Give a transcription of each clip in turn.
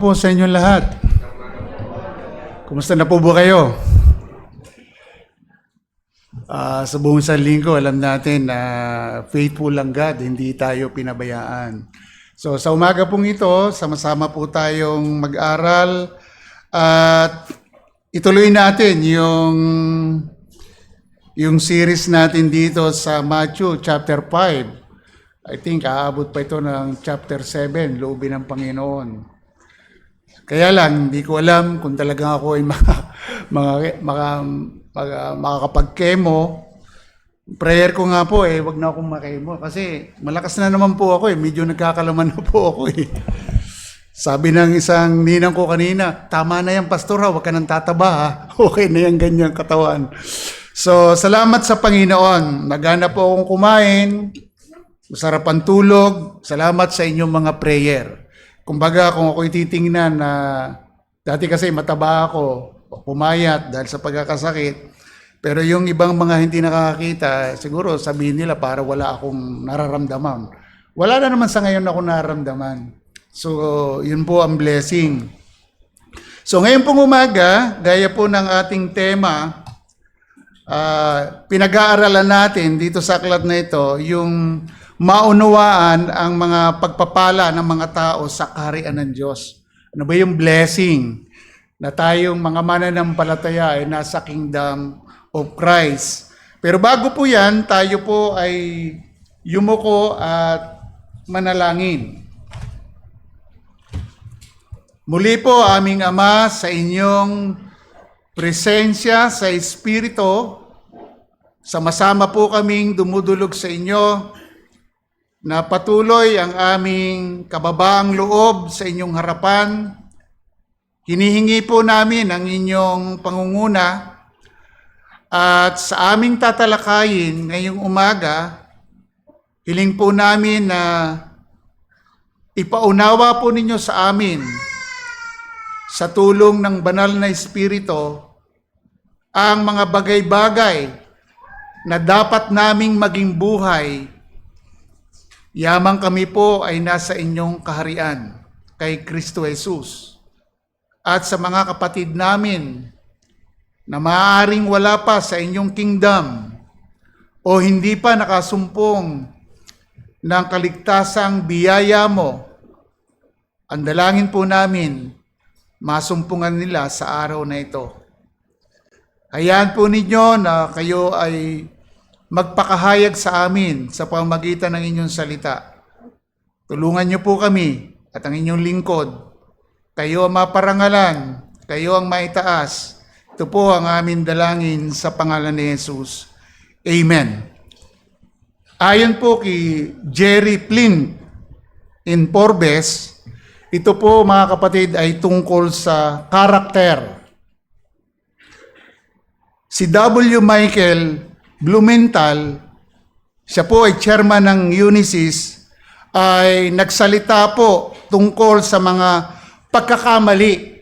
Po sa inyo lahat. Kumusta na po ba kayo? Sa buong isang linggo, alam natin na faithful lang God, hindi tayo pinabayaan. So sa umaga pong ito, sama-sama po tayong mag-aral at ituloy natin yung series natin dito sa Matthew chapter 5. I think aabot pa ito ng chapter 7, loobin ng Panginoon. Kaya lang, hindi ko alam kung talagang ako ay makakapag-chemo. Prayer ko nga po wag na akong makemo. Kasi malakas na naman po ako medyo nagkakalaman na po ako Sabi ng isang ninang ko kanina, tama na yan pastor wag ka nang tataba ha. Okay na yan ganyang katawan. So, salamat sa Panginoon. Nagana po akong kumain. Masarap ang tulog. Salamat sa inyong mga prayer. Kumbaga, kung ako'y titingnan na dati kasi mataba ako, pumayat dahil sa pagkakasakit. Pero yung ibang mga hindi nakakakita, siguro sabihin nila para wala akong nararamdaman. Wala na naman sa ngayon ako nararamdaman. So, yun po ang blessing. So, ngayon pong umaga, gaya po ng ating tema, pinag-aaralan natin dito sa aklat na ito, yung maunawaan ang mga pagpapala ng mga tao sa kaharian ng Diyos. Ano ba yung blessing na tayong mga mananampalataya ay nasa kingdom of Christ. Pero bago po yan, tayo po ay yumuko at manalangin. Muli po aming Ama sa inyong presensya sa Espiritu, sama-sama po kaming dumudulog sa inyo na patuloy ang aming kababaang loob sa inyong harapan. Hinihingi po namin ang inyong pangunguna at sa aming tatalakayin ngayong umaga, hiling po namin na ipaunawa po ninyo sa amin sa tulong ng banal na Espiritu ang mga bagay-bagay na dapat naming maging buhay. Yamang kami po ay nasa inyong kaharian kay Kristo Jesus. At sa mga kapatid namin na maaaring wala pa sa inyong kingdom o hindi pa nakasumpong ng kaligtasang biyaya mo, ang dalangin po namin, masumpungan nila sa araw na ito. Hayaan po ninyo na kayo ay magpakahayag sa amin sa pamamagitan ng inyong salita. Tulungan niyo po kami at ang inyong lingkod. Kayo ang maparangalan, kayo ang maitaas. Ito po ang aming dalangin sa pangalan ni Jesus. Amen. Ayon po kay Jerry Flynn in Forbes, ito po mga kapatid ay tungkol sa karakter. Si W. Michael Blumenthal, siya po ay chairman ng Unisys, ay nagsalita po tungkol sa mga pagkakamali.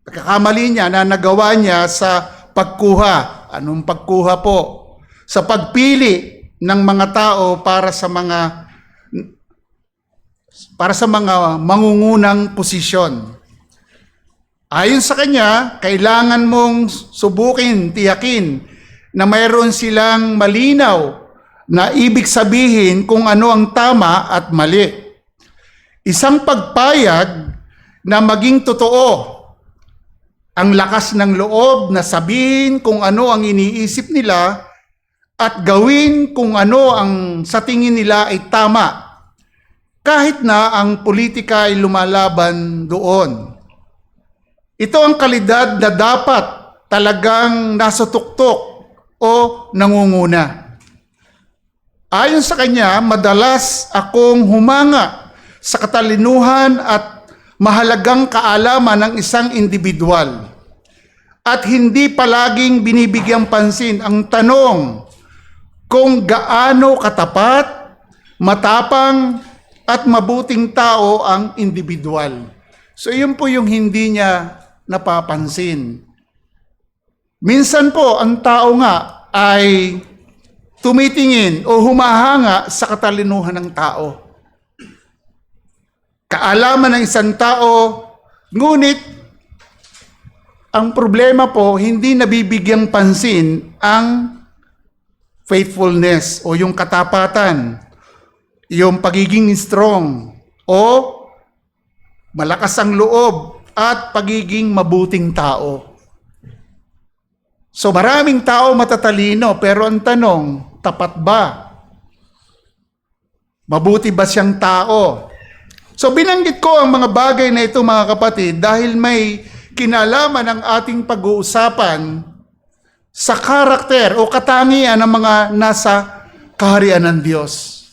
Pagkakamali niya na nagawa niya sa pagkuha. Anong pagkuha po? Sa pagpili ng mga tao para sa mga mangungunang posisyon. Ayon sa kanya, kailangan mong subukin, tiyakin na mayroon silang malinaw na ibig sabihin kung ano ang tama at mali. Isang pagpayag na maging totoo, ang lakas ng loob na sabihin kung ano ang iniisip nila at gawin kung ano ang sa tingin nila ay tama, kahit na ang politika ay lumalaban doon. Ito ang kalidad na dapat talagang nasa tuktok o nangunguna. Ayon sa kanya, madalas akong humanga sa katalinuhan at mahalagang kaalaman ng isang individual at hindi palaging binibigyang pansin ang tanong kung gaano katapat, matapang at mabuting tao ang individual. So yun po yung hindi niya napapansin. Minsan po, ang tao nga ay tumitingin o humahanga sa katalinuhan ng tao. Kaalaman ng isang tao Ngunit, ang problema po, hindi nabibigyang pansin ang faithfulness o yung katapatan, yung pagiging strong o malakas ang loob at pagiging mabuting tao. So maraming tao matatalino, pero ang tanong, tapat ba? Mabuti ba siyang tao? So binanggit ko ang mga bagay na ito, mga kapatid, dahil may kinalaman ang ating pag-uusapan sa karakter o katangian ng mga nasa kaharian ng Diyos.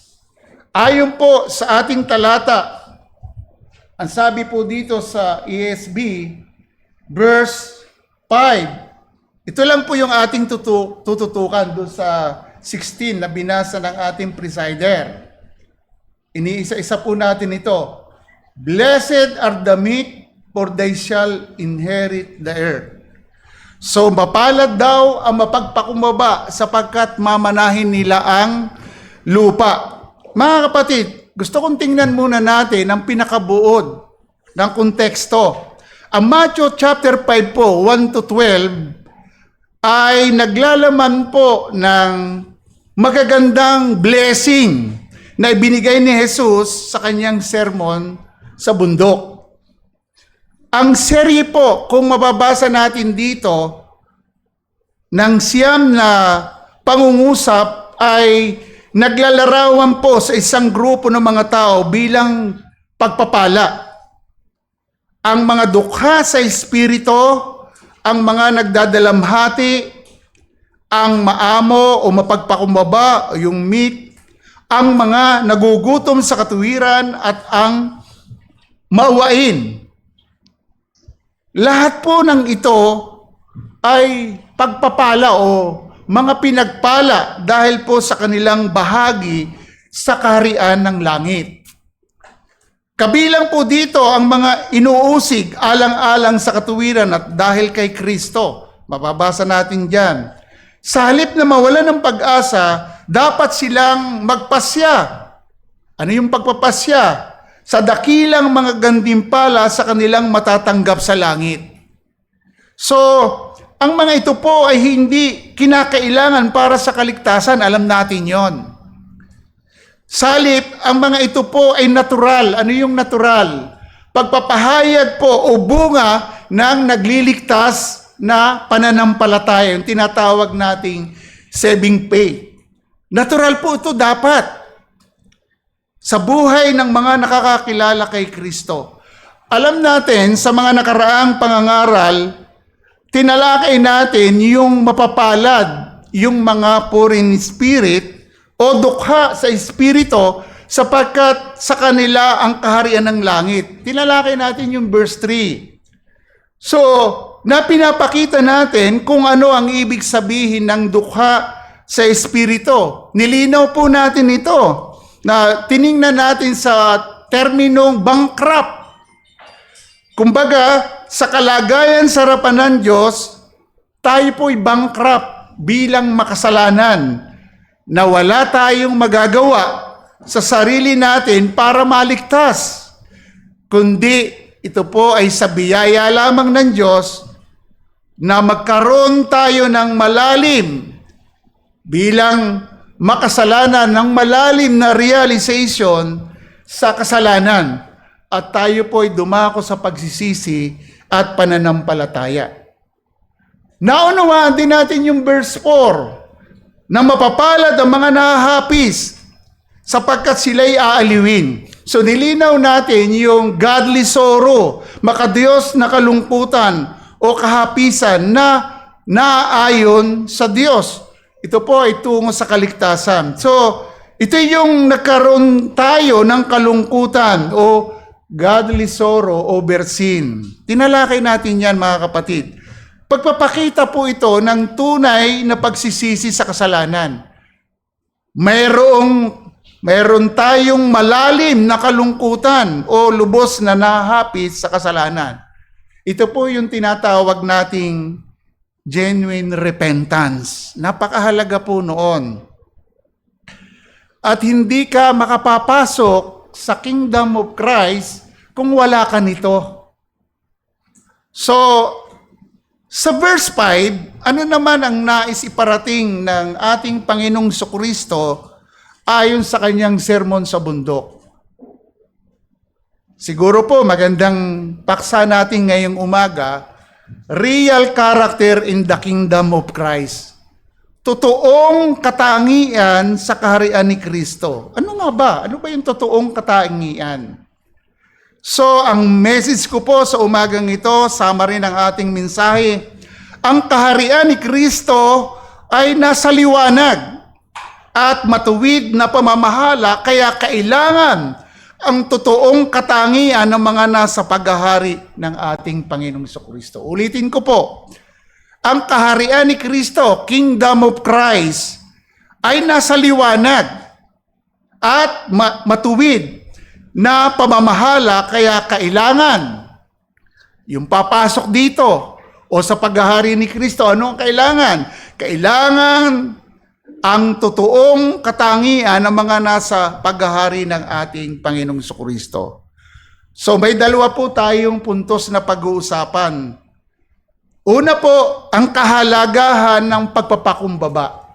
Ayon po sa ating talata, ang sabi po dito sa ESV, verse 5, ito lang po yung ating tututukan doon sa 16 na binasa ng ating presider. Iniisa-isa po natin ito. Blessed are the meek, for they shall inherit the earth. So, mapalad daw ang mapagpakumbaba sapagkat mamanahin nila ang lupa. Mga kapatid, gusto kong tingnan muna natin ang pinakabuod ng konteksto. Ang Matthew chapter 5 po, 1 to 12, ay naglalaman po ng magagandang blessing na ibinigay ni Jesus sa kanyang sermon sa bundok. Ang serye po, kung mababasa natin dito, ng siyam na pangungusap ay naglalarawan po sa isang grupo ng mga tao bilang pagpapala. Ang mga dukha sa espiritu, ang mga nagdadalamhati, ang maamo o mapagpakumbaba o yung meek, ang mga nagugutom sa katuwiran at ang mauwain. Lahat po ng ito ay pagpapala o mga pinagpala dahil po sa kanilang bahagi sa kaharian ng langit. Kabilang po dito ang mga inuusig alang-alang sa katuwiran at dahil kay Kristo. Mababasa natin dyan. Sa halip na mawala ng pag-asa, dapat silang magpasya. Ano yung pagpapasya? Sa dakilang mga gantimpala sa kanilang matatanggap sa langit. So, ang mga ito po ay hindi kinakailangan para sa kaligtasan. Alam natin yon. Salip, ang mga ito po ay natural. Ano yung natural? Pagpapahayag po o bunga ng nagliligtas na pananampalataya, yung tinatawag nating saving faith. Natural po ito dapat sa buhay ng mga nakakakilala kay Kristo. Alam natin sa mga nakaraang pangangaral, tinalakay natin yung mapapalad, yung mga poor in spirit o dukha sa espiritu sapagkat sa kanila ang kaharian ng langit. Tinalakay natin yung verse 3. So, pinapakita natin kung ano ang ibig sabihin ng dukha sa espiritu. Nilinaw po natin ito na tiningnan natin sa terminong bankrupt. Kumbaga, sa kalagayan sa harapan ng Diyos, tayo po'y bankrupt bilang makasalanan na wala tayong magagawa sa sarili natin para maligtas. Kundi ito po ay sa biyaya lamang ng Diyos na magkaroon tayo ng malalim bilang makasalanan ng malalim na realization sa kasalanan at tayo po ay dumako sa pagsisisi at pananampalataya. Naunawaan din natin yung verse 4 na mapapalad ang mga nahahapis sapagkat sila'y aaliwin. So nilinaw natin yung godly sorrow, makadiyos na kalungkutan o kahapisan na naayon sa Diyos. Ito po ay tungo sa kaligtasan. So, ito yung nagkaroon tayo ng kalungkutan o godly sorrow over sin. Tinalakay natin yan, mga kapatid. Pagpapakita po ito ng tunay na pagsisisi sa kasalanan. Mayroon tayong malalim na kalungkutan o lubos na nahapis sa kasalanan. Ito po yung tinatawag nating genuine repentance. Napakahalaga po noon. At hindi ka makapapasok sa kingdom of Christ kung wala ka nito. So, sa verse 5, ano naman ang nais iparating ng ating Panginoong Jesucristo ayon sa kanyang sermon sa bundok? Siguro po magandang paksa natin ngayong umaga, real character in the kingdom of Christ. Totoong katangian sa kaharian ni Kristo. Ano nga ba? Ano ba yung totoong katangian? So, ang message ko po sa umagang ito, sama rin ang ating mensahe, ang kaharian ni Kristo ay nasa liwanag at matuwid na pamamahala, kaya kailangan ang totoong katangian ng mga nasa paghahari ng ating Panginoong Jesucristo. Ulitin ko po, ang kaharian ni Kristo, Kingdom of Christ, ay nasa liwanag at matuwid na pamamahala, kaya kailangan yung papasok dito o sa paghahari ni Kristo, ano ang kailangan? Kailangan ang totoong katangian ng mga nasa paghahari ng ating Panginoong Jesucristo. So may dalawa po tayong puntos na pag-uusapan. Una po, ang kahalagahan ng pagpapakumbaba.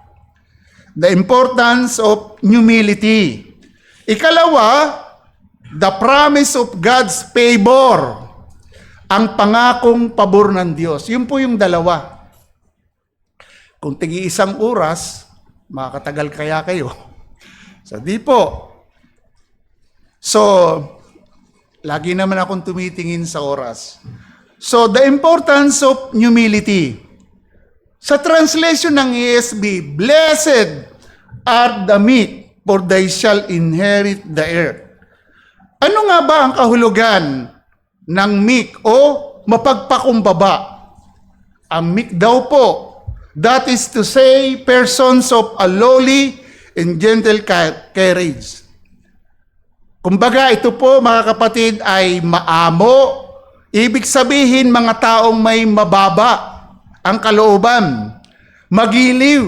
The importance of humility. Ikalawa, the promise of God's favor. Ang pangakong pabor ng Diyos. Yun po yung dalawa. Kung tigi-isang oras, makakatagal kaya kayo? So, di po. So, lagi naman akong tumitingin sa oras. So, the importance of humility. Sa translation ng ESV, blessed are the meek, for they shall inherit the earth. Ano nga ba ang kahulugan ng meek o mapagpakumbaba? Ang meek daw po, that is to say, persons of a lowly and gentle carriage. Kumbaga, ito po mga kapatid ay maamo. Ibig sabihin mga taong may mababa ang kalooban, magiliw,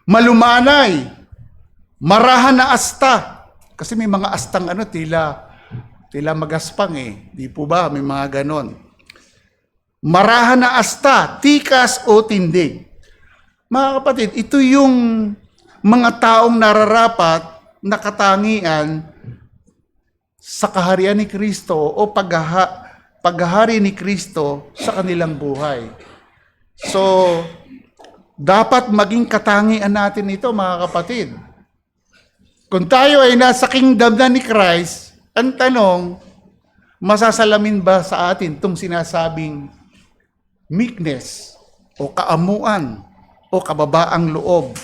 malumanay, marahan na asta. Kasi may mga astang tila magaspang Di po ba? May mga ganon. Marahan na asta, tikas o tindig. Mga kapatid, ito yung mga taong nararapat na katangian sa kaharian ni Kristo o paghahari ni Kristo sa kanilang buhay. So, dapat maging katangian natin ito, mga kapatid. Kung tayo ay nasa kingdom na ni Christ, ang tanong, masasalamin ba sa atin itong sinasabing meekness o kaamuan o kababaang loob?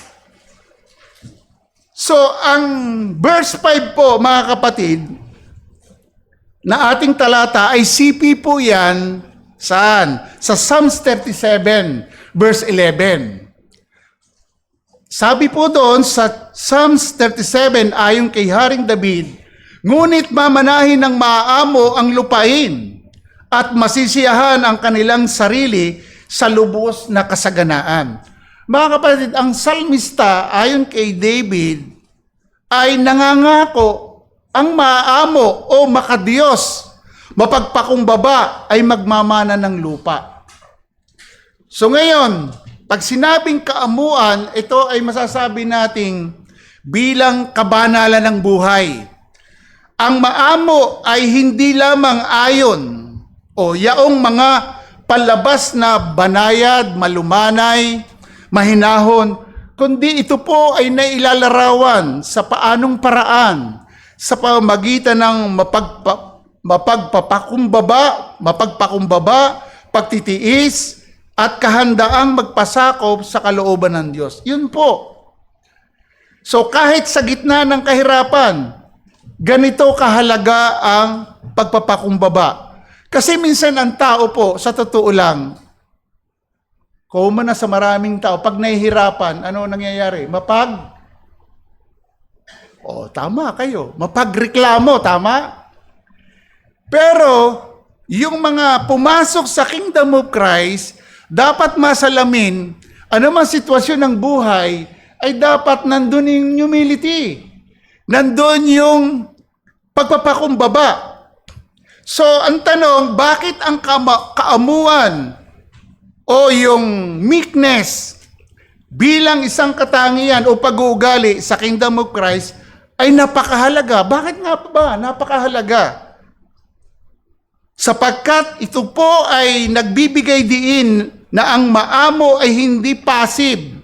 So, ang verse 5 po, mga kapatid, na ating talata ay CP po yan, saan? Sa Psalms 37, verse 11. Sabi po doon sa Psalms 37, ayon kay Haring David, ngunit mamanahin ng maaamo ang lupain at masisiyahan ang kanilang sarili sa lubos na kasaganaan. Mga kapatid, ang salmista ayon kay David ay nangangako ang maaamo o makadiyos, mapagpakumbaba ay magmamana ng lupa. So ngayon, pag sinabing kaamuan, ito ay masasabi nating bilang kabanalan ng buhay. Ang maamo ay hindi lamang ayon o yaong mga palabas na banayad, malumanay, mahinahon, kundi ito po ay nailalarawan sa paanong paraan sa pamamagitan ng mapagpapakumbaba, pagtitiis, at kahandaang magpasakop sa kalooban ng Diyos. Yun po. So kahit sa gitna ng kahirapan, ganito kahalaga ang pagpapakumbaba. Kasi minsan ang tao po, sa totoo lang, kung na sa maraming tao, pag nahihirapan, ano nangyayari? Tama kayo. Mapagreklamo, tama? Pero, yung mga pumasok sa Kingdom of Christ, dapat masalamin, anumang sitwasyon ng buhay, ay dapat nandun yung humility. Nandun yung pagpapakumbaba. So, ang tanong, bakit ang kaamuan o yung meekness bilang isang katangian o pag-uugali sa Kingdom of Christ ay napakahalaga? Bakit nga ba napakahalaga? Sapagkat ito po ay nagbibigay diin na ang maamo ay hindi passive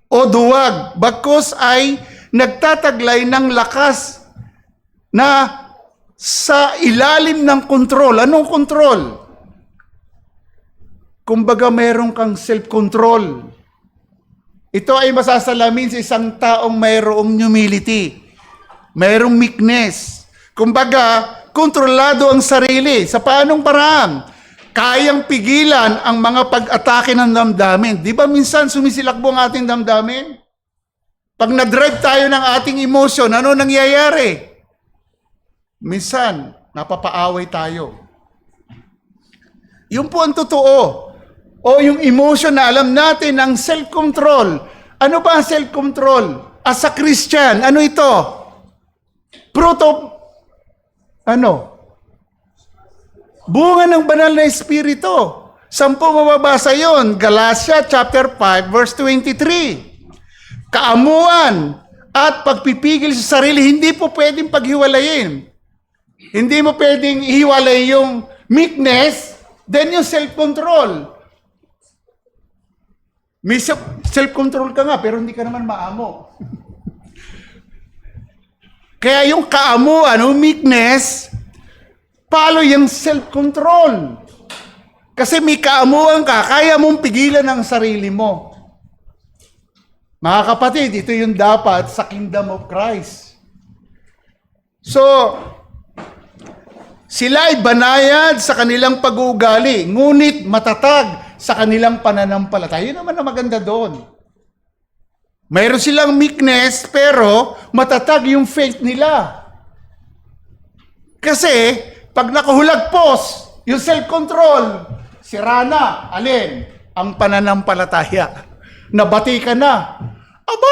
o duwag, bagkus ay nagtataglay ng lakas na sa ilalim ng kontrol. Anong kontrol? Kumbaga mayroon kang self-control. Ito ay masasalamin sa isang taong mayroong humility, mayroong meekness. Kumbaga, kontrolado ang sarili. Sa paanong paraan? Kayang pigilan ang mga pag-atake ng damdamin. Di ba minsan sumisilakbo ang ating damdamin? Pag na-drive tayo ng ating emotion, ano nangyayari? Minsan, napapaaway tayo. Yun po ang totoo. O yung emotion na alam natin, ang self-control. Ano ba ang self-control? As a Christian, ano ito? Fruit of, bunga ng banal na Espiritu. Saan po mababasa yun? Galatia chapter 5, verse 23. Kaamuan at pagpipigil sa sarili, hindi po pwedeng paghiwalayin. Hindi mo pwedeng ihiwalay yung meekness, then yung self-control. May self-control ka nga, pero hindi ka naman maamo. Kaya yung kaamuan, yung meekness, follow yung self-control. Kasi may kaamuan ka, kaya mong pigilan ang sarili mo. Mga kapatid, ito yung dapat sa Kingdom of Christ. So, sila ay banayad sa kanilang pag-uugali, ngunit matatag sa kanilang pananampalataya. Yun naman ang maganda doon. Mayroon silang meekness, pero matatag yung faith nila. Kasi, pag nakahulagpos, yung self-control, sira na. Alin? Ang pananampalataya. Nabati ka na. Aba,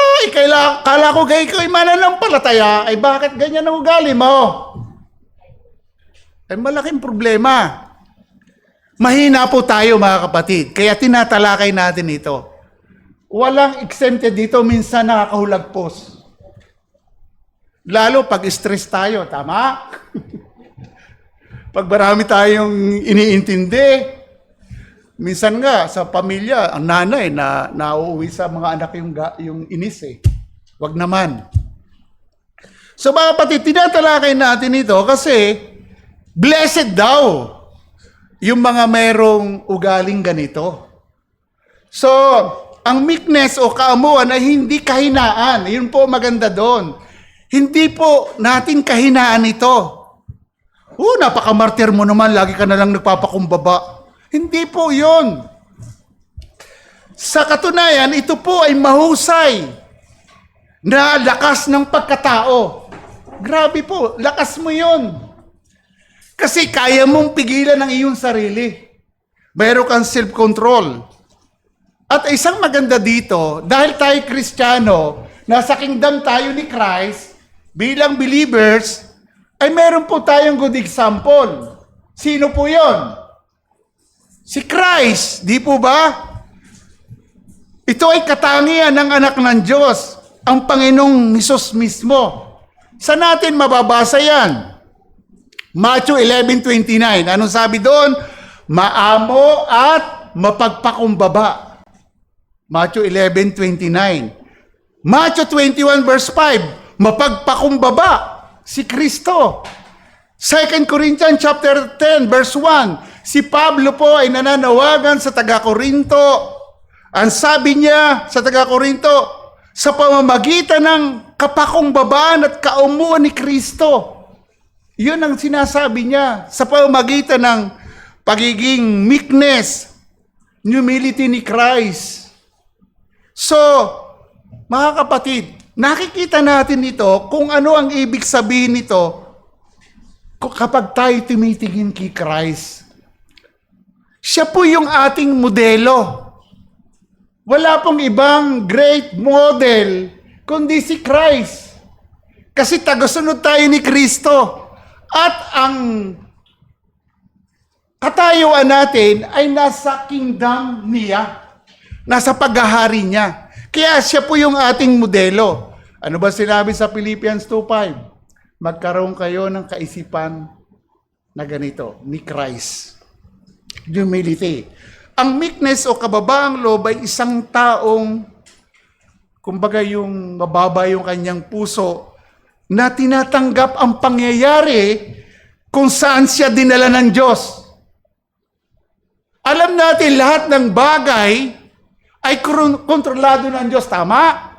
kala ko kayo ay mananampalataya, ay bakit ganyan ang ugali mo? Ay malaking problema. Mahina po tayo mga kapatid, kaya tinatalakay natin ito. Walang exempted dito, minsan nakakahulagpos. Lalo pag stress tayo, tama? Pag marami tayong iniintindi, minsan nga sa pamilya, ang nanay na nauuwi sa mga anak yung inis eh. Wag naman. So mga kapatid, tinatalakay natin ito kasi blessed daw yung mga mayroong ugaling ganito. So, ang meekness o kaamuan ay hindi kahinaan. Yun po maganda doon. Hindi po natin kahinaan ito. Napakamartir mo naman, lagi ka na lang nagpapakumbaba. Hindi po yun. Sa katunayan, ito po ay mahusay na lakas ng pagkatao. Grabe po, lakas mo yun. Kasi kaya mong pigilan ang iyong sarili. Mayroon kang self-control. At isang maganda dito, dahil tayo Kristiyano, nasa kingdom tayo ni Christ, bilang believers, ay meron po tayong good example. Sino po yon? Si Christ, di po ba? Ito ay katangian ng anak ng Diyos, ang Panginoong Hesus mismo. Saan natin mababasa yan? Matthew 11:29. Anong sabi doon? Maamo at mapagpakumbaba. Matthew 11:29. Matthew 21 verse 5. Mapagpakumbaba si Kristo. 2 Corinthians chapter 10 verse 1. Si Pablo po ay nananawagan sa taga-Korinto. Ang sabi niya sa taga-Korinto, sa pamamagitan ng kapakumbabaan at kaumuan ni Kristo. Yun ang sinasabi niya sa pamamagitan ng pagiging meekness, humility ni Christ. So, mga kapatid, nakikita natin ito kung ano ang ibig sabihin nito kapag tayo tumitingin kay Christ. Siya po yung ating modelo. Wala pong ibang great model kundi si Christ. Kasi tagasunod tayo ni Kristo. At ang katayuan natin ay nasa kingdom niya. Nasa paghahari niya. Kaya siya po yung ating modelo. Ano ba sinabi sa Philippians 2:5? Magkaroon kayo ng kaisipan na ganito, ni Christ. Humility. Ang meekness o kababaang loob ay isang taong, kumbaga yung mababa yung kanyang puso, na tinatanggap ang pangyayari kung saan siya dinala ng Diyos. Alam natin lahat ng bagay ay kontrolado ng Diyos, tama?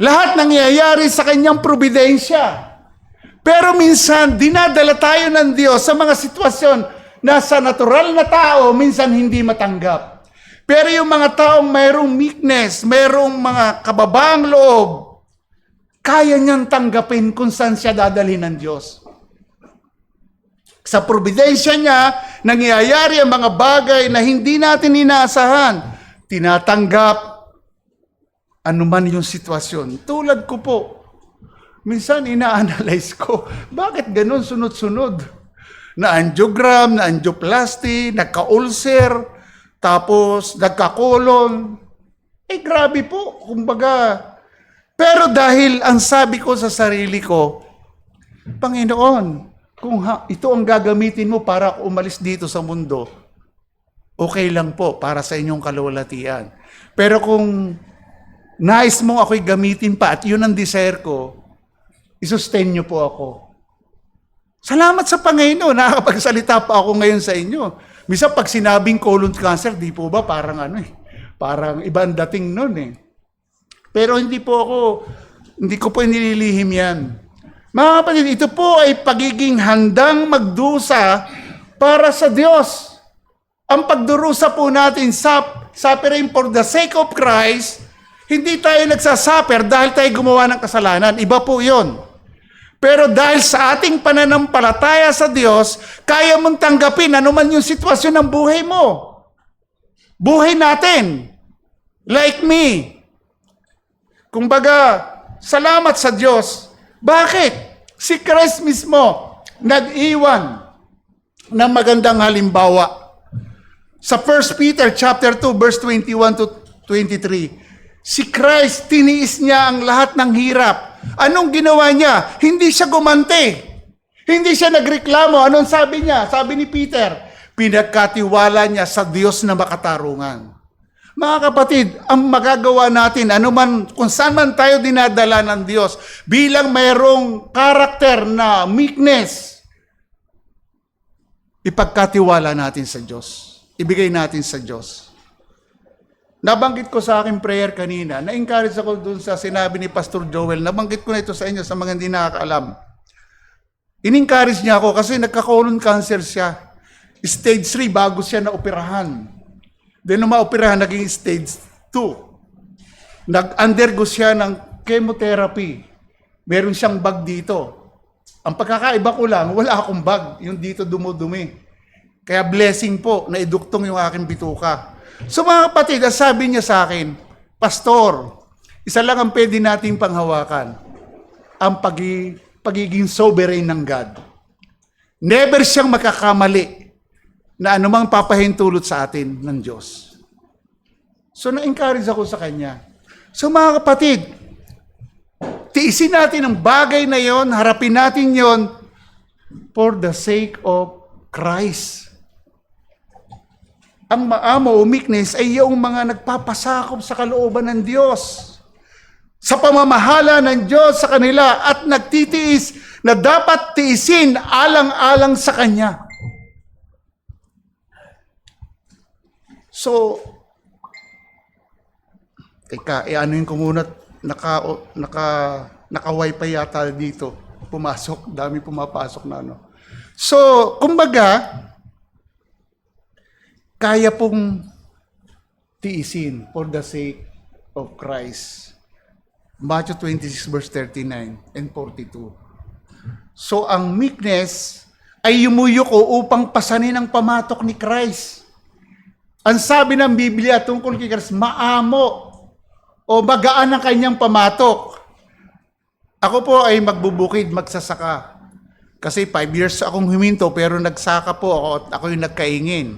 Lahat nangyayari sa kanyang providensya. Pero minsan, dinadala tayo ng Diyos sa mga sitwasyon na sa natural na tao, minsan hindi matanggap. Pero yung mga taong mayroong meekness, mayroong mga kababaang loob, kaya niyang tanggapin kung saan siya dadalhin ng Diyos. Sa providensya niya, nangyayari ang mga bagay na hindi natin inaasahan. Tinatanggap anuman yung sitwasyon. Tulad ko po, minsan ina-analyze ko, bakit ganun sunod-sunod? Na-angiogram, na-angioplasty, nagka-ulcer, tapos nagka-colon. Grabe po, kumbaga. Pero dahil ang sabi ko sa sarili ko, Panginoon, kung ito ang gagamitin mo para umalis dito sa mundo, okay lang po para sa inyong kalulatian. Pero kung nais mong ako'y gamitin pa at yun ang desire ko, isustain niyo po ako. Salamat sa Panginoon, nakakapagsalita pa ako ngayon sa inyo. Minsan pag sinabing colon cancer, di po ba parang parang ibang dating nun Pero hindi ko po nililihim yan. Mga kapatid, ito po ay pagiging handang magdusa para sa Diyos. Ang pagdurusa po natin, suffering for the sake of Christ, hindi tayo nagsasuffer dahil tayo gumawa ng kasalanan. Iba po yun. Pero dahil sa ating pananampalataya sa Diyos, kaya mong tanggapin anuman yung sitwasyon ng buhay mo. Buhay natin. Like me. Kumbaga, salamat sa Diyos. Bakit? Si Christ mismo nag-iwan ng magandang halimbawa. Sa 1 Peter chapter 2 verse 21 to 23, si Christ tiniis niya ang lahat ng hirap. Anong ginawa niya? Hindi siya gumante. Hindi siya nagreklamo. Anong sabi niya? Sabi ni Peter, pinagkatiwala niya sa Diyos na makatarungan. Mga kapatid, ang magagawa natin, kung saan man tayo dinadala ng Diyos, bilang mayroong karakter na meekness, ipagkatiwala natin sa Diyos. Ibigay natin sa Diyos. Nabanggit ko sa aking prayer kanina, na-encourage ako dun sa sinabi ni Pastor Joel, nabanggit ko na ito sa inyo sa mga hindi nakakaalam. In-encourage niya ako kasi nagka-colon cancer siya. Stage 3 bago siya na-operahan. Then nung ma-operahan, naging stage 2. Nag-undergo siya ng chemotherapy. Meron siyang bag dito. Ang pagkakaiba ko lang, wala akong bag. Yung dito dumudumi. Kaya blessing po na iduktong yung aking bituka. So mga kapatid, sabi niya sa akin, Pastor, isa lang ang pwede nating panghawakan, ang pagiging sovereign ng God. Never siyang makakamali na anumang papahintulot sa atin ng Diyos. So na-encourage ako sa kanya. So mga kapatid, tiisin natin ang bagay na yon, harapin natin yon for the sake of Christ. Ang maamo o meekness ay yung mga nagpapasakop sa kalooban ng Diyos. Sa pamamahala ng Diyos sa kanila at nagtitiis na dapat tiisin alang-alang sa Kanya. So, anuin ko muna, naka-wifi yata dito. Pumasok, dami pumapasok na So, kumbaga, kaya pong tiisin for the sake of Christ. Matthew 26 verse 39 and 42. So ang meekness ay yumuyuko upang pasanin ang pamatok ni Christ. Ang sabi ng Biblia tungkol kay Christ, maamo o magaan ang kanyang pamatok. Ako po ay magbubukid, magsasaka. Kasi 5 years akong huminto pero nagsaka po ako at ako yung nagkaingin.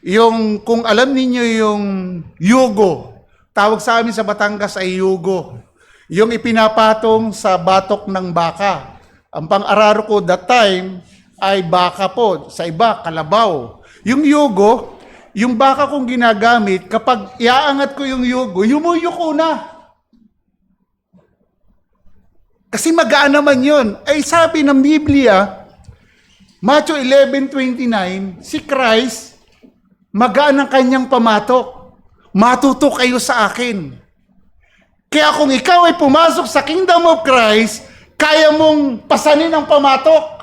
Yung, kung alam ninyo yung yugo, tawag sa amin sa Batangas ay yugo. Yung ipinapatong sa batok ng baka. Ang pang-araro ko that time ay baka po. Sa iba, kalabaw. Yung yugo, yung baka kong ginagamit, kapag iaangat ko yung yugo, yumuyuko na. Kasi magaan naman yun. Ay sabi ng Biblia, Matthew 11:29, si Christ, magaan ang kanyang pamatok. Matuto kayo sa akin. Kaya kung ikaw ay pumasok sa Kingdom of Christ, kaya mong pasanin ang pamatok.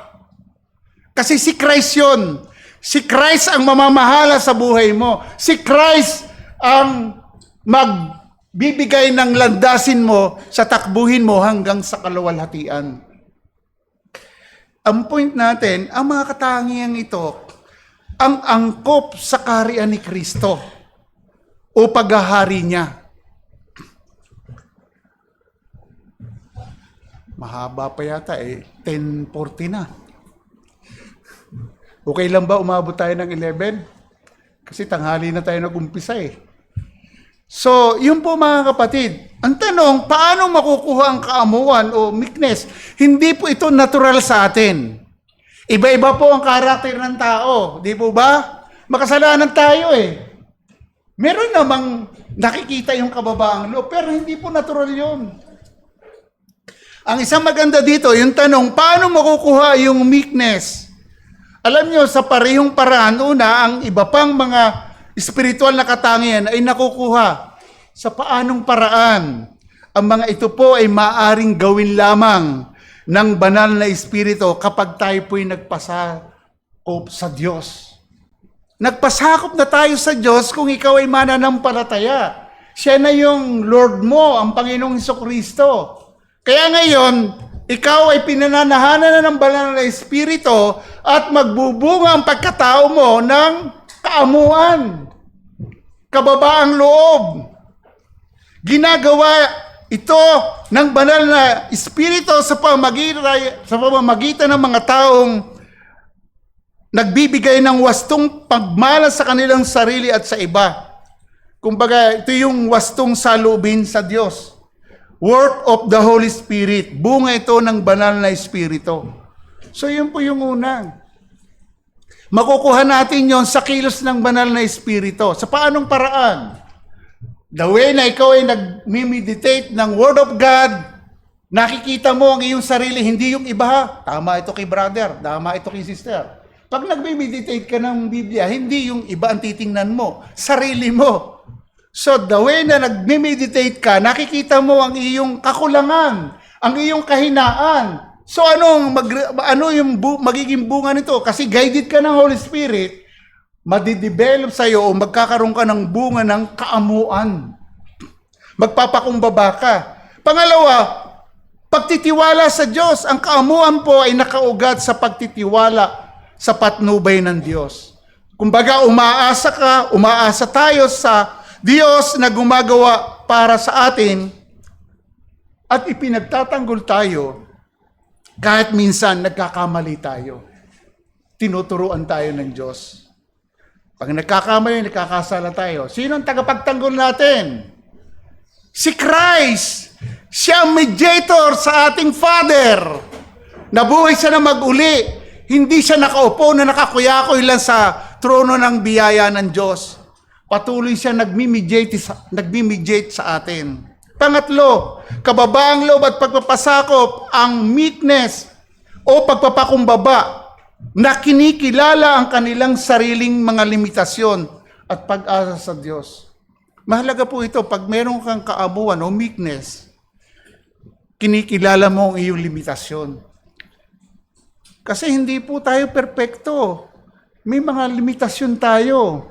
Kasi si Christ yun. Si Christ ang mamamahala sa buhay mo. Si Christ ang magbibigay ng landasin mo sa takbuhin mo hanggang sa kaluwalhatian. Ang point natin, ang mga katangiang ito, ang angkop sa kaharian ni Kristo o paghahari niya. Mahaba pa yata 10:40 na. Okay lang ba umabot tayo ng 11? Kasi tanghali na tayo nag-umpisa So, yun po mga kapatid. Ang tanong, paano makukuha ang kaamuan o meekness? Hindi po ito natural sa atin. Iba-iba po ang karakter ng tao. Di po ba? Makasalanan tayo Meron namang nakikita yung kababaang loob, pero hindi po natural yun. Ang isang maganda dito, yung tanong, paano makukuha yung meekness? Alam nyo, sa parehong paraan, una, ang iba pang mga spiritual na katangian ay nakukuha sa paanong paraan. Ang mga ito po ay maaring gawin lamang ng banal na espiritu kapag tayo po'y nagpasakop sa Diyos. Nagpasakop na tayo sa Diyos kung ikaw ay mananampalataya. Siya na yung Lord mo, ang Panginoong Hesukristo. Kaya ngayon, ikaw ay pinananahanan na ng banal na espiritu at magbubunga ang pagkatao mo ng kaamuan, kababaang loob. Ginagawa ito ng banal na espiritu sa pamamagitan ng mga taong nagbibigay ng wastong pagmalas sa kanilang sarili at sa iba. Kumbaga, ito yung wastong saloobin sa Diyos. Work of the Holy Spirit. Bunga ito ng banal na espiritu. So, yun po yung una. Makukuha natin yon sa kilos ng banal na espiritu. Sa paanong paraan? The way na ikaw ay nag-meditate ng Word of God, nakikita mo ang iyong sarili, hindi yung iba. Tama ito kay brother, tama ito kay sister. Pag nag-meditate ka ng Biblia, hindi yung iba ang titingnan mo, sarili mo. So the way na nag-meditate ka, nakikita mo ang iyong kakulangan, ang iyong kahinaan. So ano yung magiging bunga nito? Kasi guided ka ng Holy Spirit, madidevelop sa iyo o magkakaroon ka ng bunga ng kaamuan. Magpapakumbaba ka. Pangalawa, pagtitiwala sa Diyos. Ang kaamuan po ay nakaugat sa pagtitiwala sa patnubay ng Diyos. Kumbaga, umaasa tayo sa Diyos na gumagawa para sa atin at ipinagtatanggol tayo kahit minsan nagkakamali tayo. Tinuturuan tayo ng Diyos. Pag nagkakamali, nagkakasala tayo. Sino ang tagapagtanggol natin? Si Christ! Siya ang mediator sa ating Father. Nabuhay siya na mag-uli. Hindi siya nakaupo na nakakuyakoy lang sa trono ng biyaya ng Diyos. Patuloy siya nagmi-mediate sa atin. Pangatlo, kababaang loob at pagpapasakop, ang meekness o pagpapakumbaba na kinikilala ang kanilang sariling mga limitasyon at pag-asa sa Diyos. Mahalaga po ito, pag meron kang kaabuan o meekness, kinikilala mo ang iyong limitasyon. Kasi hindi po tayo perpekto. May mga limitasyon tayo.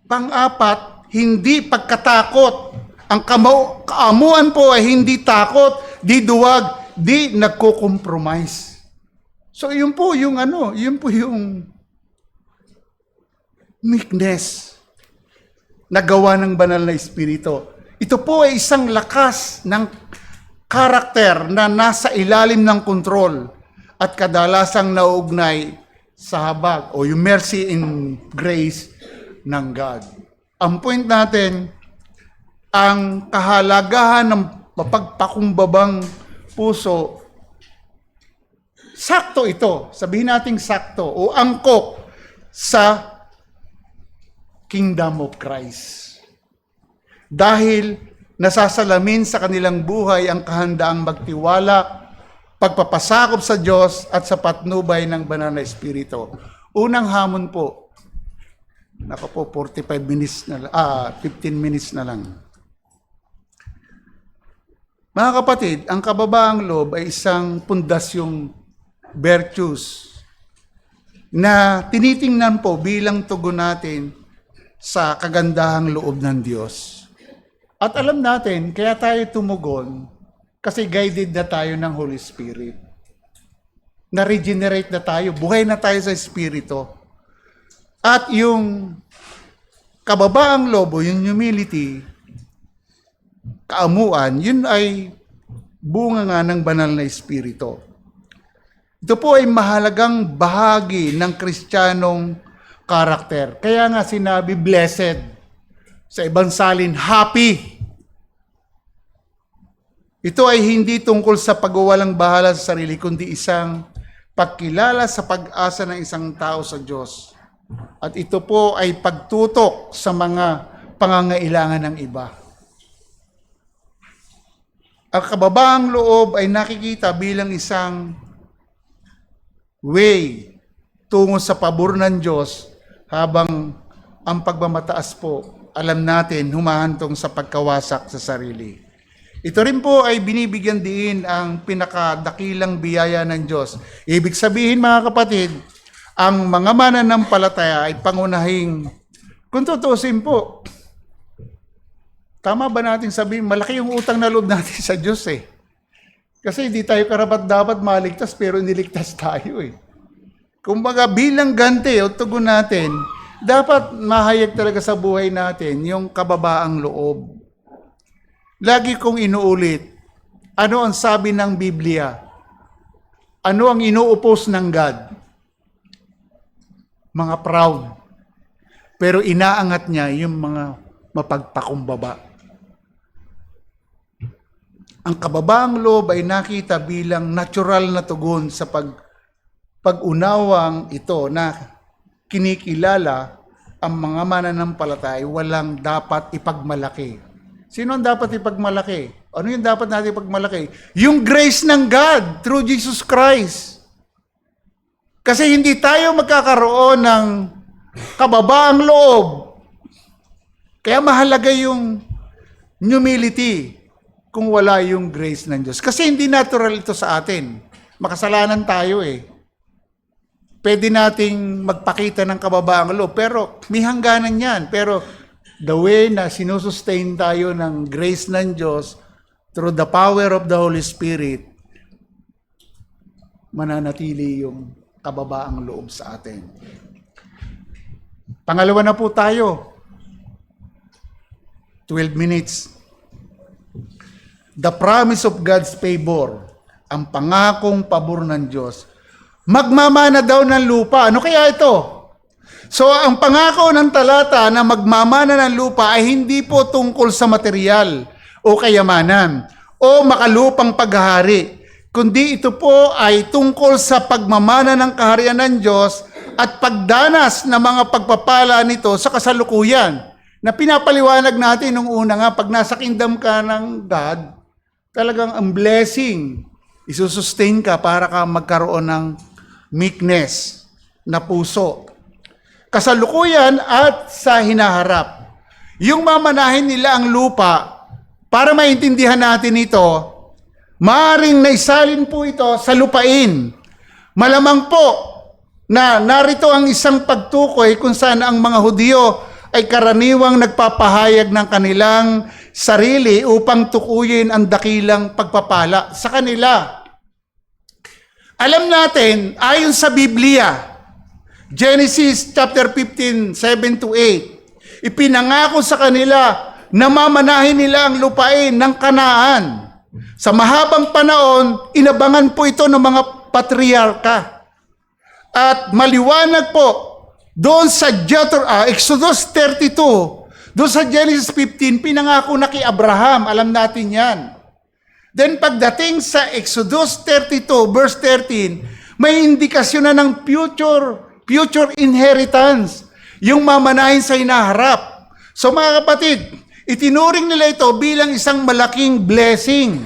Pang-apat, hindi pagkatakot. Ang kaamuan po ay hindi takot, di duwag, di nagko-compromise. So yun po yung meekness na gawa ng banal na espiritu. Ito po ay isang lakas ng karakter na nasa ilalim ng kontrol at kadalasang nauugnay sa habag o yung mercy and grace ng God. Ang point natin, ang kahalagahan ng mapagpakumbabang puso, sakto ito, sabihin natin sakto o angkop sa Kingdom of Christ. Dahil nasasalamin sa kanilang buhay ang kahandaang magtiwala, pagpapasakop sa Diyos at sa patnubay ng banal na Espiritu. Unang hamon po, 45 minutes na 15 minutes na lang. Mga kapatid, ang kababaang loob ay isang pundasyong virtues na tinitingnan po bilang tugon natin sa kagandahang loob ng Diyos. At alam natin, kaya tayo tumugon, kasi guided na tayo ng Holy Spirit. Na-regenerate na tayo, buhay na tayo sa Espiritu. At yung kababaang lobo, yung humility, kaamuan, yun ay bunga nga ng banal na Espiritu. Ito po ay mahalagang bahagi ng Kristiyanong karakter. Kaya nga sinabi, blessed. Sa ibang salin, happy. Ito ay hindi tungkol sa pagwawalang bahala sa sarili, kundi isang pagkilala sa pag-asa ng isang tao sa Diyos. At ito po ay pagtutok sa mga pangangailangan ng iba. Ang kababaang loob ay nakikita bilang isang way tungo sa pabor ng Diyos, habang ang pagmamataas po, alam natin, humahantong sa pagkawasak sa sarili. Ito rin po ay binibigyan din ang pinakadakilang biyaya ng Diyos. Ibig sabihin, mga kapatid, ang mga mananampalataya ay pangunahing, kung tutusin po, tama ba natin sabihin, malaki yung utang na loob natin sa Diyos eh. Kasi hindi tayo karapat-dapat maligtas, pero niligtas tayo eh. Kumbaga bilang ganti o tugon natin, dapat mahayag talaga sa buhay natin yung kababaang loob. Lagi kong inuulit, ano ang sabi ng Biblia? Ano ang inuupos ng God? Mga proud. Pero inaangat niya yung mga mapagpakumbaba. Ang kababaang loob ay nakita bilang natural na tugon sa pag-unawang ito na kinikilala ang mga mananampalataya walang dapat ipagmalaki. Sino ang dapat ipagmalaki? Ano yung dapat natin ipagmalaki? Yung grace ng God through Jesus Christ. Kasi hindi tayo magkakaroon ng kababaang loob. Kaya mahalaga yung humility kung wala yung grace ng Diyos. Kasi hindi natural ito sa atin. Makasalanan tayo eh. Pwede nating magpakita ng kababaang loob, pero may hangganan yan. Pero the way na sinusustain tayo ng grace ng Diyos through the power of the Holy Spirit, mananatili yung kababaang loob sa atin. Pangalawa na po tayo. 12 minutes. The promise of God's favor, ang pangakong pabor ng Diyos. Magmamana daw ng lupa. Ano kaya ito? So, ang pangako ng talata na magmamana ng lupa ay hindi po tungkol sa material o kayamanan o makalupang paghahari, kundi ito po ay tungkol sa pagmamana ng kaharian ng Diyos at pagdanas ng mga pagpapala nito sa kasalukuyan. Na pinapaliwanag natin nung una nga, pag nasa kingdom ka ng God, talagang ang blessing, isusustain ka para ka magkaroon ng meekness na puso. Kasalukuyan at sa hinaharap. Yung mamanahin nila ang lupa, para maintindihan natin ito, maaaring naisalin po ito sa lupain. Malamang po na narito ang isang pagtukoy kung saan ang mga Hudyo ay karaniwang nagpapahayag ng kanilang sarili upang tukuyin ang dakilang pagpapala sa kanila. Alam natin, ayon sa Biblia, Genesis chapter 15, 7-8, ipinangako sa kanila namamanahin nila ang lupain ng Kanaan. Sa mahabang panahon, inabangan po ito ng mga patriarka. At maliwanag po, doon sa Exodus 32, doon sa Genesis 15, pinangako na kay Abraham. Alam natin yan. Then pagdating sa Exodus 32, verse 13, may indikasyon na ng future inheritance, yung mamanahin sa hinaharap. So mga kapatid, itinuring nila ito bilang isang malaking blessing.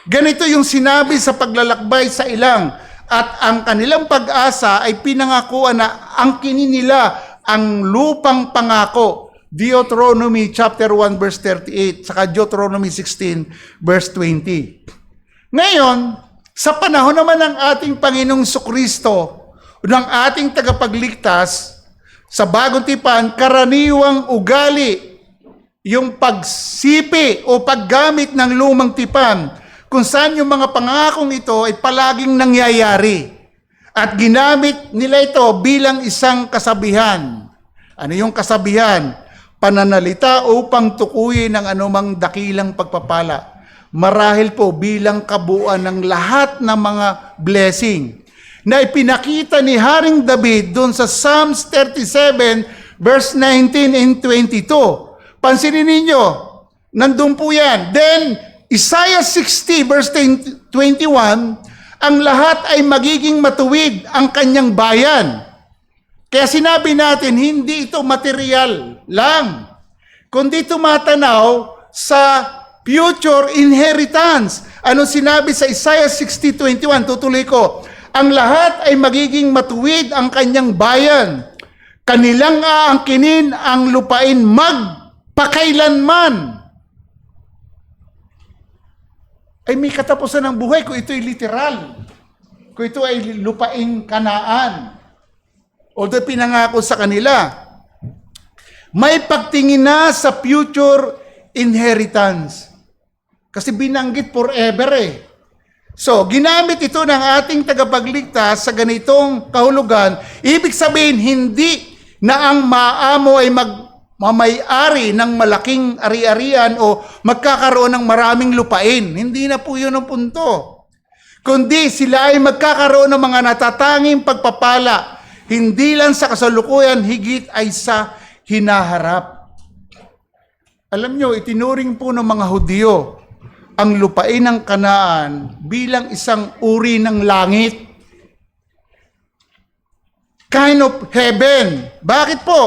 Ganito yung sinabi sa paglalakbay sa ilang, at ang kanilang pag-asa ay pinangakuan na angkinin nila ang lupang pangako. Deuteronomy chapter 1 verse 38, saka Deuteronomy 16 verse 20. Ngayon, sa panahon naman ng ating Panginoong Jesucristo, ng ating tagapagligtas, sa bagong tipan, karaniwang ugali yung pagsipi o paggamit ng lumang tipan, kung saan yung mga pangakong ito ay palaging nangyayari. At ginamit nila ito bilang isang kasabihan. Ano yung kasabihan? Pananalita upang tukuyin ng anumang dakilang pagpapala. Marahil po bilang kabuuan ng lahat ng mga blessing na ipinakita ni Haring David doon sa Psalms 37 verse 19 and 22. Pansinin ninyo, nandun po yan. Then, Isaiah 60 verse 21, ang lahat ay magiging matuwid ang kanyang bayan. Kaya sinabi natin, hindi ito material lang, kundi tumatanaw sa future inheritance. Anong sinabi sa Isaiah 60:21? Tutuloy ko. Ang lahat ay magiging matuwid ang kanyang bayan. Kanilang aangkinin ang lupain magpakailanman. Ay may katapusan ng buhay kung ito'y literal. Kung ito ay lupaing Kanaan. Although pinangako sa kanila, may pagtingin na sa future inheritance. Kasi binanggit forever eh. So, ginamit ito ng ating tagapagligtas sa ganitong kahulugan. Ibig sabihin, hindi na ang maamo ay mamay-ari ng malaking ari-arian o magkakaroon ng maraming lupain. Hindi na po yun ang punto. Kundi sila ay magkakaroon ng mga natatanging pagpapala, hindi lang sa kasalukuyan, higit ay sa hinaharap. Alam nyo, itinuring po ng mga Hudyo ang lupain ng Kanaan bilang isang uri ng langit. Kind of heaven. Bakit po?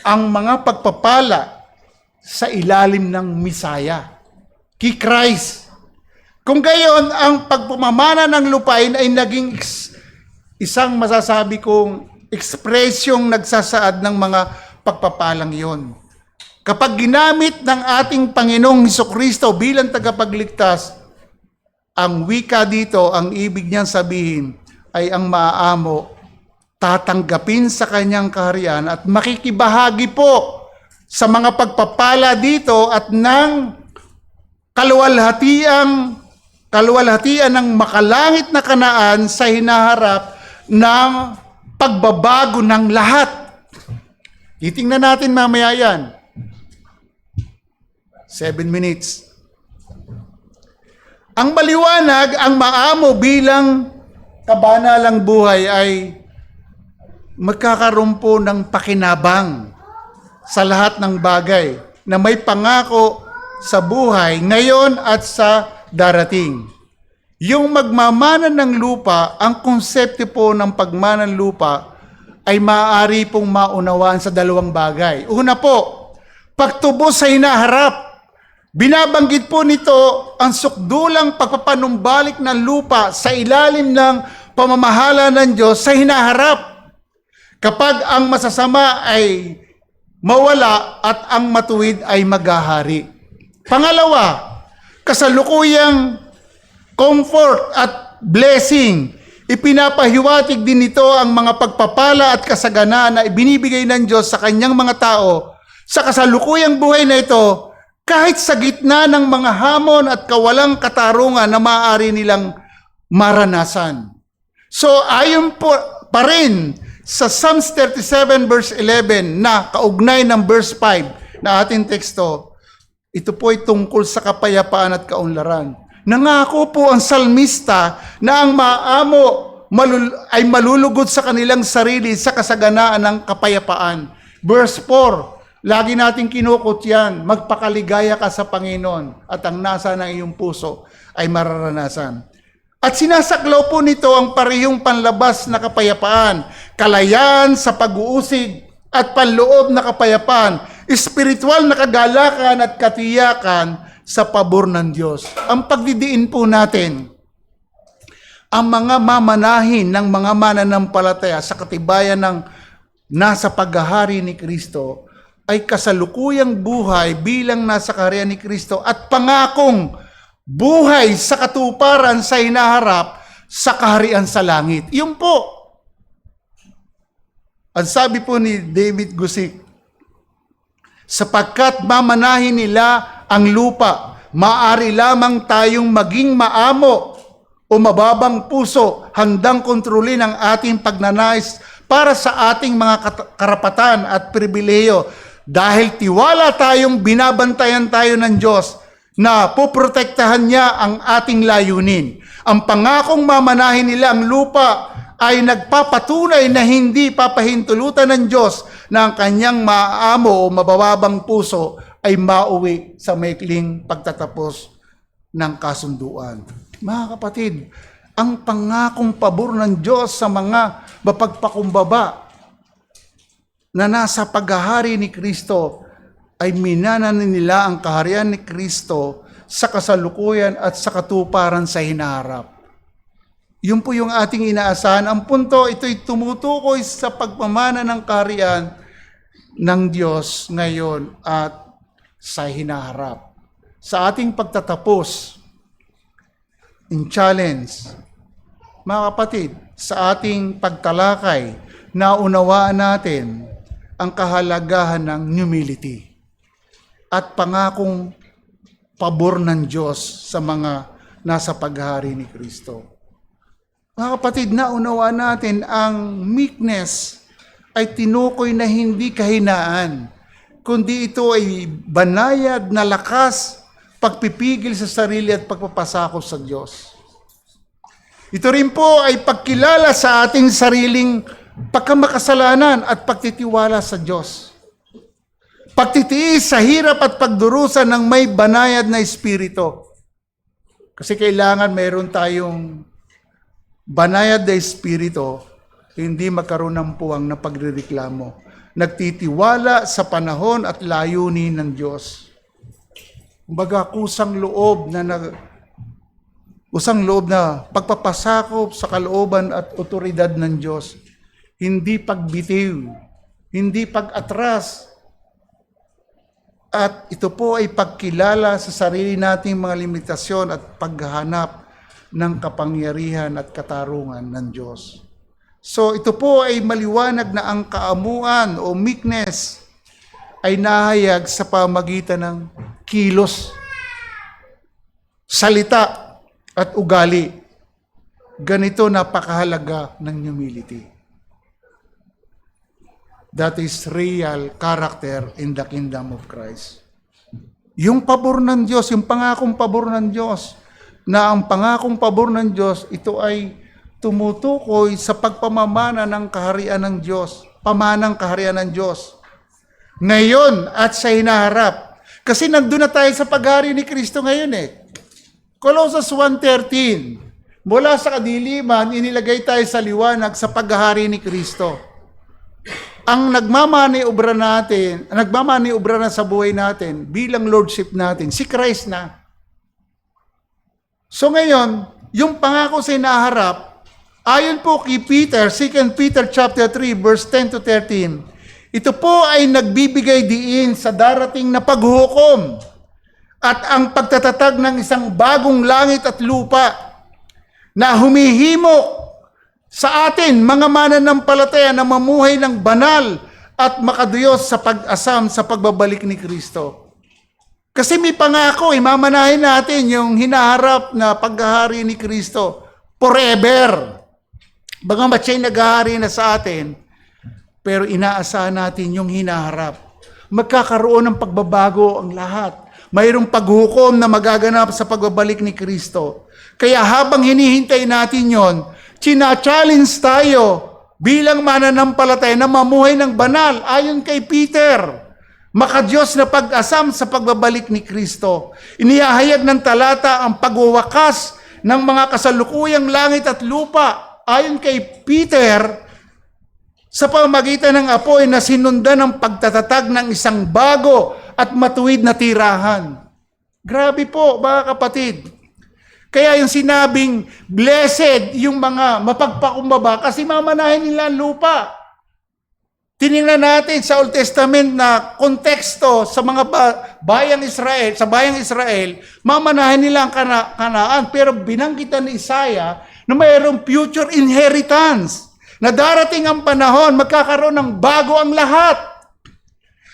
Ang mga pagpapala sa ilalim ng Misaya, kay Christ. Kung gayon, ang pagpamamana ng lupain ay naging isang masasabi kong ekspresyong nagsasaad ng mga pagpapalang yon. Kapag ginamit ng ating Panginoong Jesucristo bilang tagapagligtas, ang wika dito, ang ibig niyang sabihin ay ang maaamo tatanggapin sa kanyang kaharian at makikibahagi po sa mga pagpapala dito at ng kaluwalhatian ng makalangit na Kanaan sa hinaharap ng pagbabago ng lahat. Titingnan natin mamaya yan. 7 minutes. Ang maliwanag, ang maamo bilang kabanalang buhay ay magkakaroon po ng pakinabang sa lahat ng bagay na may pangako sa buhay ngayon at sa darating. Yung magmamana ng lupa, ang konsepto po ng pagmana ng lupa ay maaari pong maunawaan sa dalawang bagay. Una po, pagtubos sa hinaharap. Binabanggit po nito ang sukdulang pagpapanumbalik ng lupa sa ilalim ng pamamahala ng Diyos sa hinaharap. Kapag ang masasama ay mawala at ang matuwid ay maghahari. Pangalawa, kasalukuyang comfort at blessing. Ipinapahiwatig din nito ang mga pagpapala at kasaganaan na ibinibigay ng Diyos sa kanyang mga tao sa kasalukuyang buhay na ito, kahit sa gitna ng mga hamon at kawalang katarungan na maaari nilang maranasan. So ayon po pa rin Sa Psalms 37 verse 11 na kaugnay ng verse 5 na ating teksto, ito po ay tungkol sa kapayapaan at kaunlaran. Nangako po ang salmista na ang maamo ay malulugod sa kanilang sarili sa kasaganaan ng kapayapaan. Verse 4, lagi nating kinukot yan, magpakaligaya ka sa Panginoon at ang nasa ng iyong puso ay mararanasan. At sinasaklaw po nito ang parehong panlabas na kapayapaan, kalayaan sa pag-uusig at panloob na kapayapaan, espiritual na kagalakan at katiyakan sa pabor ng Diyos. Ang pagdidiin po natin, ang mga mamanahin ng mga mananampalataya sa katibayan ng nasa paghahari ni Kristo ay kasalukuyang buhay bilang nasa kaharian ni Kristo at pangakong buhay sa katuparan sa hinaharap sa kaharian sa langit. Yun po. Ang sabi po ni David Guzik, sapagkat mamanahin nila ang lupa, maaari lamang tayong maging maamo o mababang puso, handang kontrolin ang ating pagnanais para sa ating mga karapatan at pribileyo dahil tiwala tayong binabantayan tayo ng Diyos na poprotektahan niya ang ating layunin. Ang pangakong mamanahin nila ang lupa ay nagpapatunay na hindi papahintulutan ng Diyos na ang kanyang maamo o mabababang puso ay mauwi sa maikling pagtatapos ng kasunduan. Mga kapatid, ang pangakong pabor ng Diyos sa mga mapagpakumbaba na nasa paghahari ni Kristo ay minanan nila ang kaharian ni Kristo sa kasalukuyan at sa katuparan sa hinaharap. Yun po yung ating inaasahan. Ang punto, ito'y tumutukoy sa pagpamana ng kaharian ng Diyos ngayon at sa hinaharap. Sa ating pagtatapos, in challenge, mga kapatid, sa ating pagtalakay, naunawaan natin ang kahalagahan ng humility at pangakong pabor ng Diyos sa mga nasa paghahari ni Kristo. Mga kapatid, naunawaan natin ang meekness ay tinukoy na hindi kahinaan, kundi ito ay banayad na lakas, pagpipigil sa sarili at pagpapasakop sa Diyos. Ito rin po ay pagkilala sa ating sariling pagkamakasalanan at pagtitiwala sa Diyos. Pagtitiis sa hirap at pagdurusa ng may banayad na espiritu. Kasi kailangan mayroon tayong banayad na espiritu, hindi magkaroon ng puwang na pagrereklamo. Nagtitiwala sa panahon at layunin ng Diyos. Kumbaga, kusang loob na pagpapasakop sa kalooban at otoridad ng Diyos. Hindi pagbitiw, hindi pag-atras. At ito po ay pagkilala sa sarili nating mga limitasyon at paghahanap ng kapangyarihan at katarungan ng Diyos. So ito po ay maliwanag na ang kaamuan o meekness ay nahayag sa pamagitan ng kilos, salita at ugali. Ganito napakahalaga ng humility. That is real character in the kingdom of Christ. Yung pabor ng Diyos, yung pangakong pabor ng Diyos, na ang pangakong pabor ng Diyos, ito ay tumutukoy sa pagpamamana ng kaharian ng Diyos, pamanang kaharian ng Diyos. Ngayon at sa hinaharap. Kasi nandun na tayo sa paghari ni Kristo ngayon eh. Colossus 1:13, mula sa kadiliman, inilagay tayo sa liwanag sa paghahari ni Kristo. Ang nagmamaniobra na sa buhay natin bilang lordship natin, si Christ na. So ngayon, yung pangako sa hinaharap, ayon po kay Peter, 2 Peter chapter 3, verse 10 to 13, ito po ay nagbibigay diin sa darating na paghukom at ang pagtatatag ng isang bagong langit at lupa na humihimo sa atin, mga mananampalataya na mamuhay ng banal at makaduyos sa pag-asam sa pagbabalik ni Kristo. Kasi may pangako, mamanahin natin yung hinaharap na paghahari ni Kristo forever. Bagamat siya'y naghahari na sa atin, pero inaasahan natin yung hinaharap. Magkakaroon ng pagbabago ang lahat. Mayroong paghukom na magaganap sa pagbabalik ni Kristo. Kaya habang hinihintay natin yon, china-challenge tayo bilang mananampalataya na mamuhay ng banal ayon kay Peter. Makadiyos na pag-asam sa pagbabalik ni Kristo. Inihahayag ng talata ang pagwawakas ng mga kasalukuyang langit at lupa ayon kay Peter sa pamamagitan ng apoy na sinundan ng pagtatatag ng isang bago at matuwid na tirahan. Grabe po, mga kapatid. Kaya yung sinabing, blessed yung mga mapagpakumbaba kasi mamanahin nila ang lupa. Tinignan natin sa Old Testament na konteksto sa mga bayang Israel, sa bayang Israel, mamanahin nila ang Kanaan. Pero binanggitan ni Isaiah na mayroong future inheritance. Na darating ang panahon, magkakaroon ng bago ang lahat.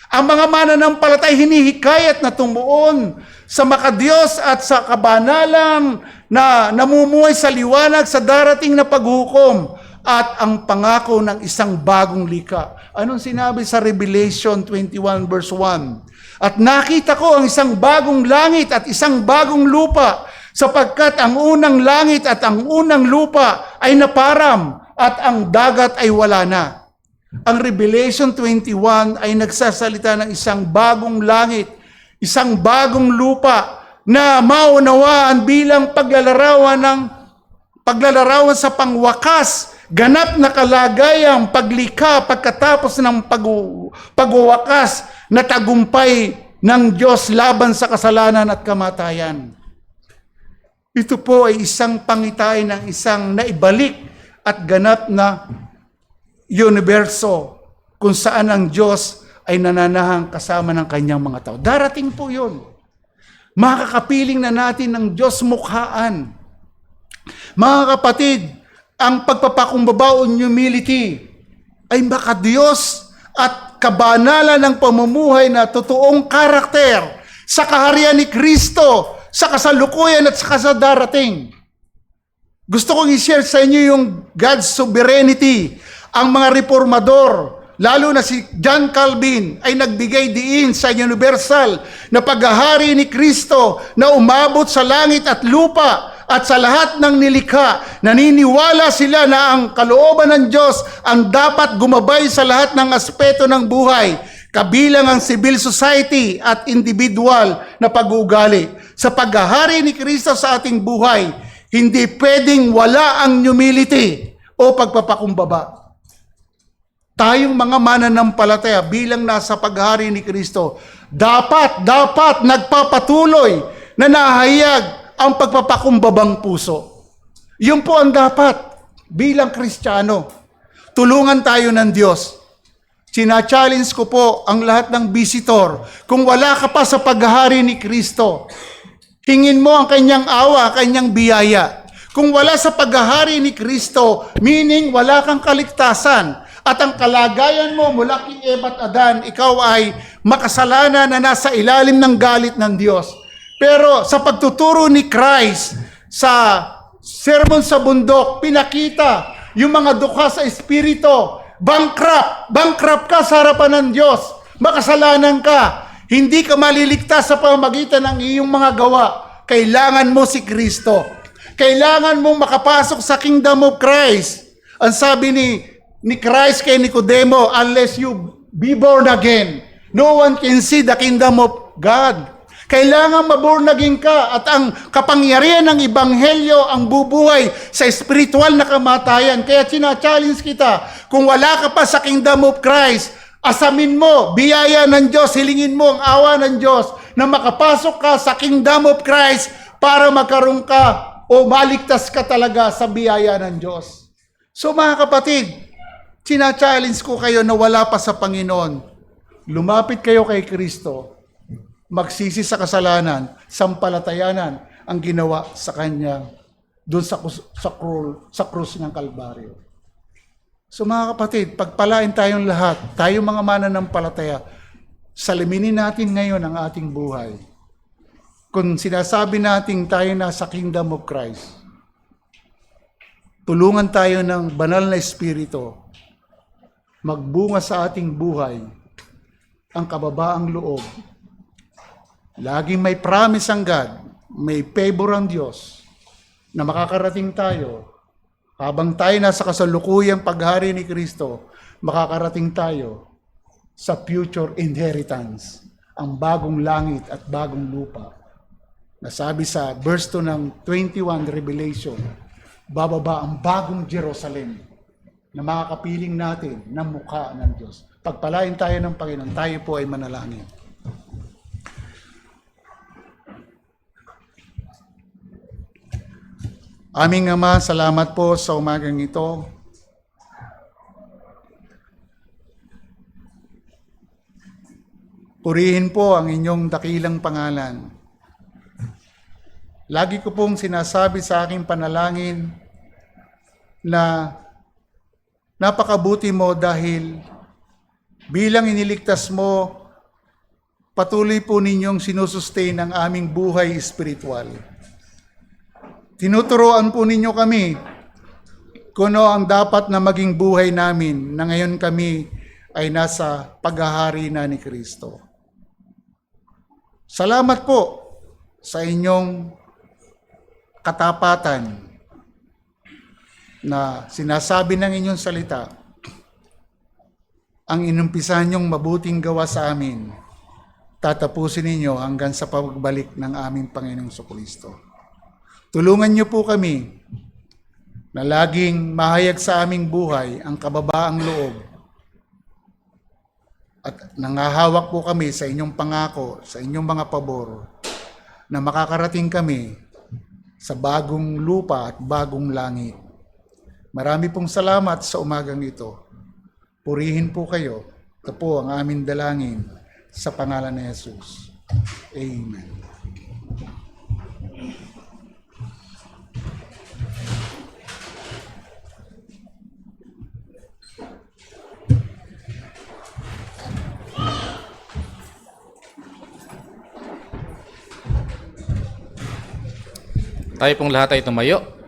Ang mga mananampalatay hinihikayat na tumuon sa makadiyos at sa kabanalang na namumuhay sa liwanag sa darating na paghukom at ang pangako ng isang bagong lika. Anong sinabi sa Revelation 21 verse 1? At nakita ko ang isang bagong langit at isang bagong lupa sapagkat ang unang langit at ang unang lupa ay naparam at ang dagat ay wala na. Ang Revelation 21 ay nagsasalita ng isang bagong langit, isang bagong lupa na maunawaan bilang paglalarawan sa pangwakas, ganap na kalagayang paglikha pagkatapos ng pagwawakas na tagumpay ng Diyos laban sa kasalanan at kamatayan. Ito po ay isang pangitain ng isang naibalik at ganap na universo kung saan ang Diyos ay nananahang kasama ng kanyang mga tao. Darating po yun. Makakapiling na natin ng Diyos mukhaan. Mga kapatid, ang pagpapakumbaba o humility ay makadiyos at kabanalan ng pamumuhay na totoong karakter sa kaharian ni Kristo, sa kasalukuyan at sa darating. Gusto kong i-share sa inyo yung God's sovereignty. Ang mga reformador, lalo na si John Calvin, ay nagbigay diin sa universal na paghahari ni Kristo na umabot sa langit at lupa at sa lahat ng nilikha. Naniniwala sila na ang kalooban ng Diyos ang dapat gumabay sa lahat ng aspeto ng buhay, kabilang ang civil society at individual na pag-uugali. Sa paghahari ni Kristo sa ating buhay, hindi pwedeng wala ang humility o pagpapakumbaba. Tayong mga mananampalataya bilang nasa paghahari ni Kristo, dapat nagpapatuloy na nahayag ang pagpapakumbabang puso. Yun po ang dapat bilang Kristiyano. Tulungan tayo ng Diyos. Sina-challenge ko po ang lahat ng visitor, kung wala ka pa sa paghahari ni Kristo, hingin mo ang kanyang awa, kanyang biyaya. Kung wala sa paghahari ni Kristo, meaning wala kang kaligtasan, at ang kalagayan mo mula kay Eva at Adan, ikaw ay makasalanan na nasa ilalim ng galit ng Diyos. Pero sa pagtuturo ni Christ, sa sermon sa bundok, pinakita yung mga dukha sa espiritu, bankrupt ka sa harapan ng Diyos, makasalanan ka, hindi ka maliligtas sa pamamagitan ng iyong mga gawa. Kailangan mo si Kristo. Kailangan mong makapasok sa kingdom of Christ. Ang sabi ni Christ kay Nicodemo, unless you be born again, no one can see the kingdom of God. Kailangan maborn again ka at ang kapangyarihan ng Ebanghelyo ang bubuhay sa spiritual na kamatayan. Kaya sina-challenge kita, kung wala ka pa sa kingdom of Christ, asamin mo, biyaya ng Diyos, hilingin mo ang awa ng Diyos na makapasok ka sa kingdom of Christ para magkaroon ka o maligtas ka talaga sa biyaya ng Diyos. So mga kapatid, sina-challenge ko kayo na wala pa sa Panginoon. Lumapit kayo kay Kristo, magsisi sa kasalanan, sampalatayanan ang ginawa sa Kanya doon sa krus ng Kalbaryo. So mga kapatid, pagpalain tayong lahat, tayong mga mananampalataya, saliminin natin ngayon ang ating buhay. Kung sinasabi natin tayo nasa kingdom of Christ, tulungan tayo ng banal na espiritu magbunga sa ating buhay ang kababaang loob. Laging may promise ang God, may favor ang Diyos na makakarating tayo habang tayo nasa kasalukuyang paghari ni Kristo, makakarating tayo sa future inheritance, ang bagong langit at bagong lupa. Nasabi sa verse 2 ng 21 Revelation, bababa ang bagong Jerusalem na makakapiling natin ng mukha ng Diyos. Pagpalain tayo ng Panginoon, tayo po ay manalangin. Aming Ama, salamat po sa umagang ito. Purihin po ang inyong dakilang pangalan. Lagi ko pong sinasabi sa aking panalangin na napakabuti mo dahil bilang iniligtas mo, patuloy po ninyong sinusustain ang aming buhay espiritual. Tinuturoan po ninyo kami kung ano ang dapat na maging buhay namin na ngayon kami ay nasa paghahari na ni Kristo. Salamat po sa inyong katapatan na sinasabi ng inyong salita, ang inumpisahan niyong mabuting gawa sa amin, tatapusin ninyo hanggang sa pagbalik ng aming Panginoong Jesucristo. Tulungan niyo po kami na laging mahayag sa aming buhay ang kababaang loob at nangahawak po kami sa inyong pangako, sa inyong mga pabor na makakarating kami sa bagong lupa at bagong langit. Marami pong salamat sa umagang ito. Purihin po kayo. Ito po ang aming dalangin sa pangalan ni Jesus. Amen. Tayo pong lahat ay tumayo.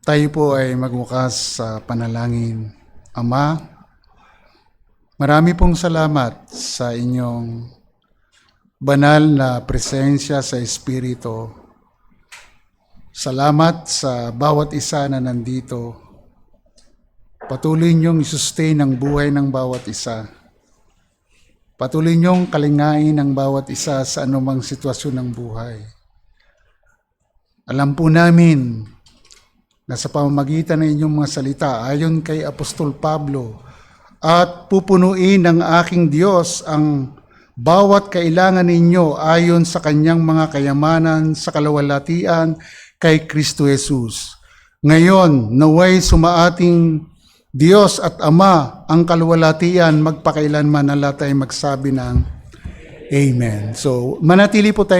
Tayo po ay magbukas sa panalangin. Ama, marami pong salamat sa inyong banal na presensya sa Espiritu. Salamat sa bawat isa na nandito. Patuloy niyong isustain ang buhay ng bawat isa. Patuloy niyong kalingain ang bawat isa sa anumang sitwasyon ng buhay. Alam po namin na sa pamamagitan ng inyong mga salita ayon kay Apostol Pablo at pupunuin ng aking Diyos ang bawat kailangan ninyo ayon sa kanyang mga kayamanan sa kalawalatian kay Kristo Jesus. Ngayon, naway sumaating Diyos at Ama ang kalawalatian magpakailanman na lahat ay magsabi ng Amen. So, manatili po tayo